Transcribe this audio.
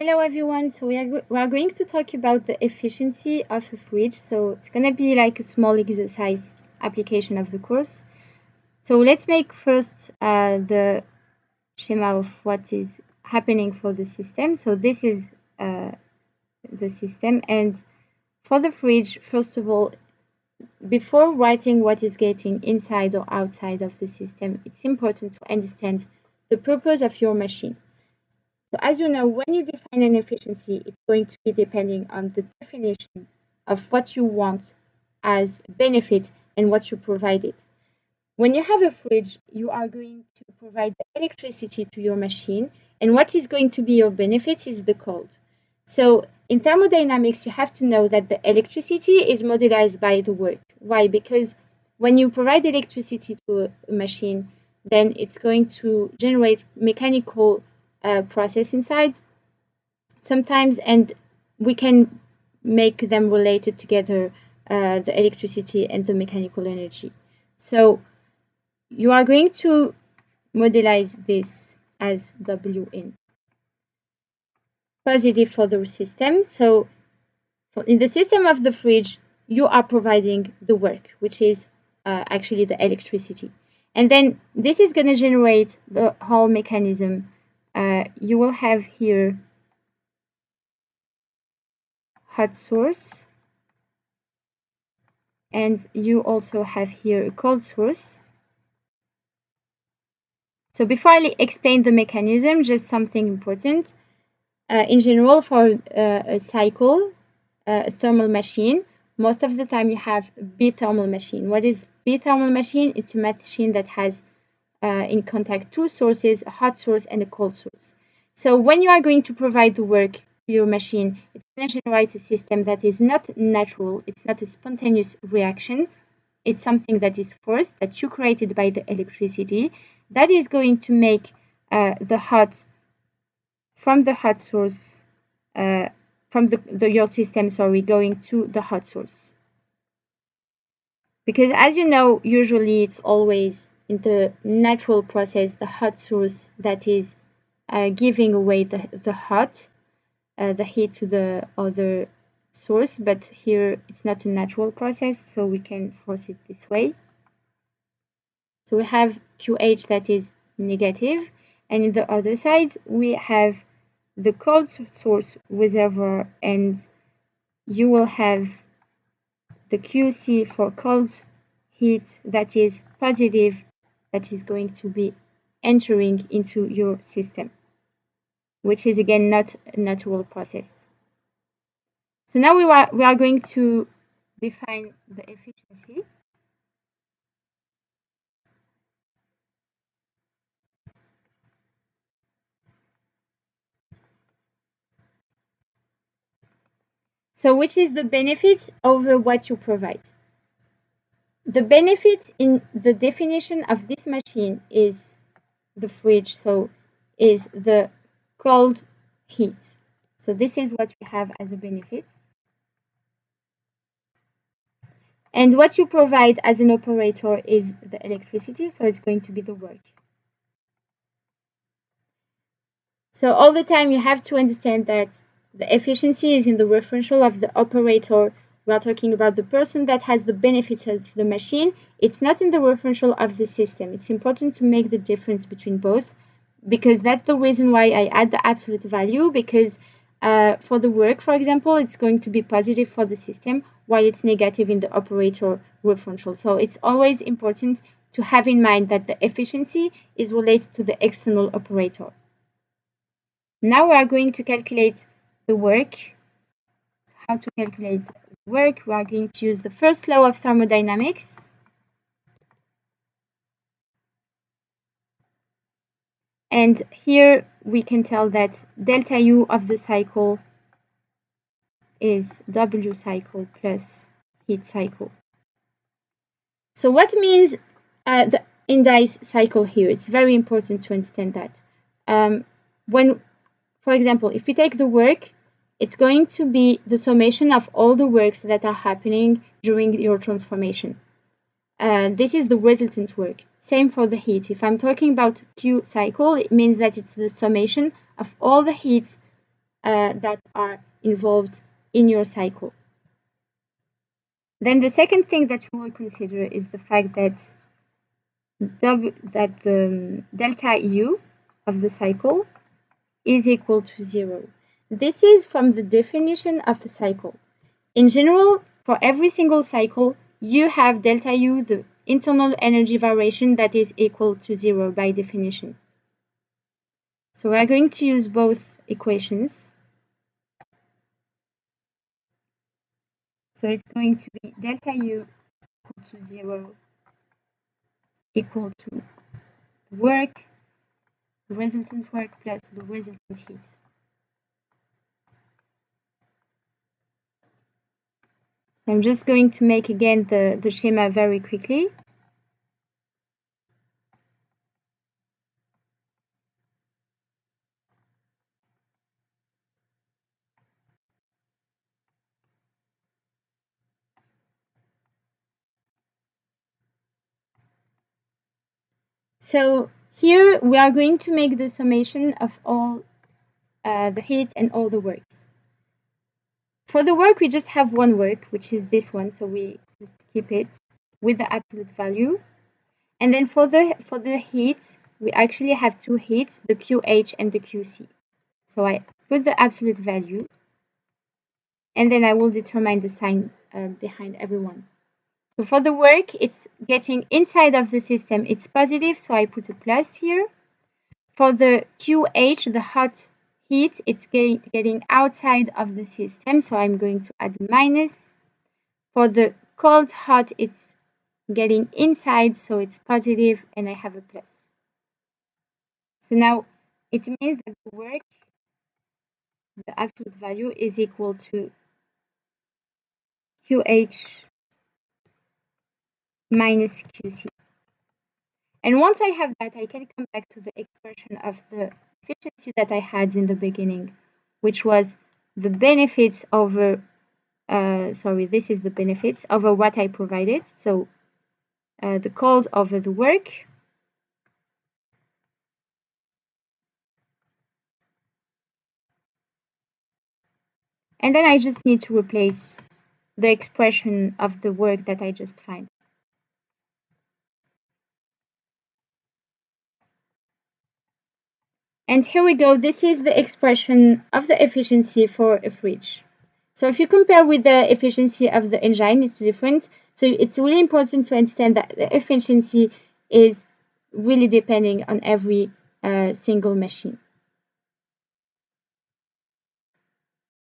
Hello everyone, so we are going to talk about the efficiency of a fridge. So it's going to be like a small exercise application of the course. So let's make first the schema of what is happening for the system. So this is the system, and for the fridge, first of all, before writing what is getting inside or outside of the system, it's important to understand the purpose of your machine. So as you know, when you define an efficiency, it's going to be depending on the definition of what you want as benefit and what you provide it. When you have a fridge, you are going to provide the electricity to your machine, and what is going to be your benefit is the cold. So in thermodynamics, you have to know that the electricity is modelized by the work. Why? Because when you provide electricity to a machine, then it's going to generate mechanical process inside sometimes, and we can make them related together, the electricity and the mechanical energy. So you are going to modelize this as Win, positive for the system. So in the system of the fridge, you are providing the work, which is actually the electricity, and then this is going to generate the whole mechanism. You will have here hot source, and you also have here a cold source. So before I explain the mechanism, just something important. In general, for a cycle, a thermal machine, most of the time you have a bithermal machine. What is bithermal machine? It's a machine that has in contact two sources, a hot source and a cold source. So when you are going to provide the work to your machine, it's going to generate a system that is not natural. It's not a spontaneous reaction. It's something that is forced, that you created by the electricity, that is going to make the hot from the hot source, from your system, going to the hot source. Because as you know, usually it's always in the natural process, the hot source that is giving away the heat to the other source, but here it's not a natural process, so we can force it this way. So we have QH that is negative, and in the other side we have the cold source reservoir, and you will have the QC for cold heat that is positive, that is going to be entering into your system, which is again not a natural process. So now we are going to define the efficiency. So which is the benefits over what you provide? The benefits in the definition of this machine is the fridge, so is the cold heat. So this is what we have as a benefit. And what you provide as an operator is the electricity, so it's going to be the work. So all the time you have to understand that the efficiency is in the referential of the operator. We are talking about the person that has the benefits of the machine. It's not in the referential of the system. It's important to make the difference between both, because that's the reason why I add the absolute value, because for the work, for example, it's going to be positive for the system, while it's negative in the operator referential. So it's always important to have in mind that the efficiency is related to the external operator. Now we are going to calculate the work. How to calculate the work? We are going to use the first law of thermodynamics. And here we can tell that delta U of the cycle is W cycle plus heat cycle. So what means the indice cycle here? It's very important to understand that. When, for example, if we take the work, it's going to be the summation of all the works that are happening during your transformation. This is the resultant work. Same for the heat. If I'm talking about Q cycle, it means that it's the summation of all the heats that are involved in your cycle. Then the second thing that we will consider is the fact that the delta U of the cycle is equal to 0. This is from the definition of a cycle. In general, for every single cycle, you have delta U, the internal energy variation, that is equal to 0 by definition. So we are going to use both equations. So it's going to be delta U equal to 0 equal to the work, the resultant work plus the resultant heat. I'm just going to make again the schema very quickly. So here we are going to make the summation of all the heat and all the works. For the work, we just have one work, which is this one, so we just keep it with the absolute value. And then for the heat, we actually have two heats, the QH and the QC. So I put the absolute value, and then I will determine the sign behind everyone. So for the work, it's getting inside of the system, it's positive, so I put a plus here. For the QH, the hot heat, it's getting outside of the system, so I'm going to add a minus. For the cold hot, it's getting inside, so it's positive, and I have a plus. So now it means that the work, the absolute value, is equal to QH minus QC. And once I have that, I can come back to the expression of the efficiency that I had in the beginning, which was the benefits over, this is the benefits over what I provided. So the cold over the work. And then I just need to replace the expression of the work that I just find. And here we go. This is the expression of the efficiency for a fridge. So if you compare with the efficiency of the engine, it's different. So it's really important to understand that the efficiency is really depending on every single machine.